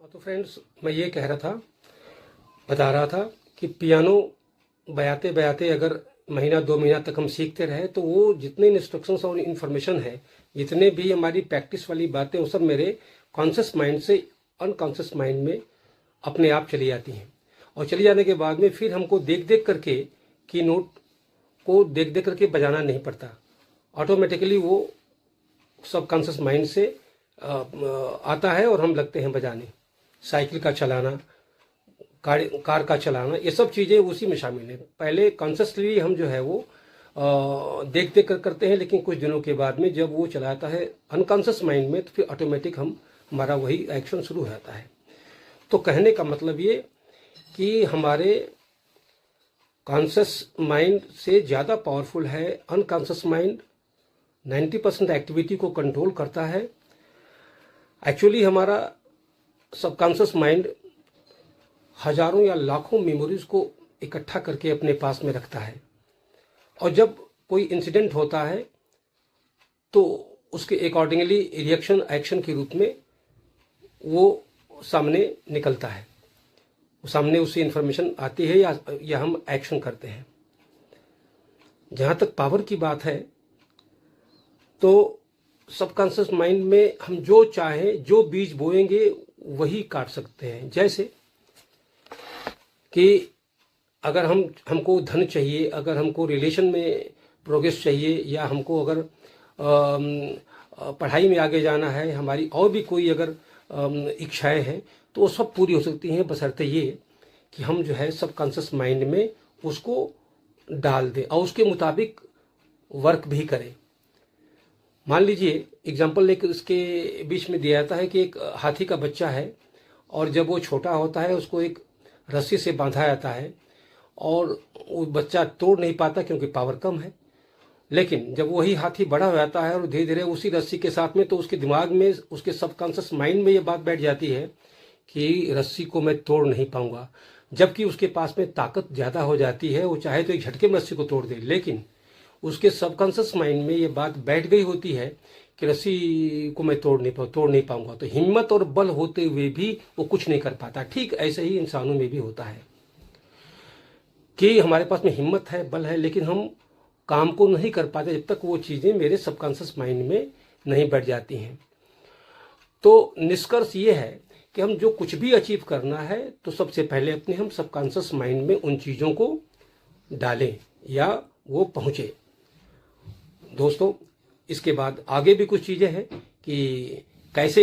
तो फ्रेंड्स, मैं ये कह रहा था, बता रहा था कि पियानो बजाते बजाते अगर महीना 2 महीना तक हम सीखते रहे तो वो जितने इंस्ट्रक्शंस और इन्फॉर्मेशन है, जितने भी हमारी प्रैक्टिस वाली बातें, वो सब मेरे कॉन्शियस माइंड से अनकॉन्शियस माइंड में अपने आप चली जाती हैं। और चली जाने के बाद में फिर हमको देख देख करके की नोट को देख देख करके बजाना नहीं पड़ता। ऑटोमेटिकली वो सबकॉन्शियस माइंड से आता है और हम लगते हैं बजाने। साइकिल का चलाना, कार का चलाना, ये सब चीज़ें उसी में शामिल है। पहले कॉन्शियसली हम जो है वो देख देख कर करते हैं, लेकिन कुछ दिनों के बाद में जब वो चलाता है अनकॉन्शियस माइंड में तो फिर ऑटोमेटिक हमारा वही एक्शन शुरू हो जाता है। तो कहने का मतलब ये कि हमारे कॉन्शियस माइंड से ज़्यादा पावरफुल है अनकॉन्शियस माइंड। 90% एक्टिविटी को कंट्रोल करता है। एक्चुअली हमारा सबकॉन्शियस माइंड हजारों या लाखों मेमोरीज को इकट्ठा करके अपने पास में रखता है, और जब कोई इंसिडेंट होता है तो उसके अकॉर्डिंगली रिएक्शन एक्शन के रूप में वो सामने निकलता है। सामने उससे इंफॉर्मेशन आती है या हम एक्शन करते हैं। जहाँ तक पावर की बात है तो सबकॉन्शियस माइंड में हम जो चाहें, जो बीज बोएंगे वही काट सकते हैं। जैसे कि अगर हमको धन चाहिए, अगर हमको रिलेशन में प्रोग्रेस चाहिए, या हमको अगर पढ़ाई में आगे जाना है, हमारी और भी कोई अगर इच्छाएं हैं, तो वो सब पूरी हो सकती हैं, बशर्ते ये कि हम जो है सबकॉन्शियस माइंड में उसको डाल दें और उसके मुताबिक वर्क भी करें। मान लीजिए एग्जाम्पल एक इसके बीच में दिया जाता है कि एक हाथी का बच्चा है, और जब वो छोटा होता है उसको एक रस्सी से बांधा जाता है, और वो बच्चा तोड़ नहीं पाता क्योंकि पावर कम है। लेकिन जब वही हाथी बड़ा हो जाता है और धीरे धीरे उसी रस्सी के साथ में, तो उसके दिमाग में, उसके सबकॉन्शियस माइंड में ये बात बैठ जाती है कि रस्सी को मैं तोड़ नहीं पाऊंगा। जबकि उसके पास में ताकत ज़्यादा हो जाती है, वो चाहे तो एक झटके में रस्सी को तोड़ दे, लेकिन उसके सबकॉन्शियस माइंड में ये बात बैठ गई होती है कि रस्सी को मैं तोड़ नहीं पाऊंगा। तो हिम्मत और बल होते हुए भी वो कुछ नहीं कर पाता। ठीक ऐसे ही इंसानों में भी होता है कि हमारे पास में हिम्मत है, बल है, लेकिन हम काम को नहीं कर पाते जब तक वो चीज़ें मेरे सबकॉन्शियस माइंड में नहीं बैठ जाती हैं। तो निष्कर्ष ये है कि हम जो कुछ भी अचीव करना है तो सबसे पहले अपने हम सबकॉन्शियस माइंड में उन चीज़ों को डालें या वो पहुँचे। दोस्तों, इसके बाद आगे भी कुछ चीज़ें हैं कि कैसे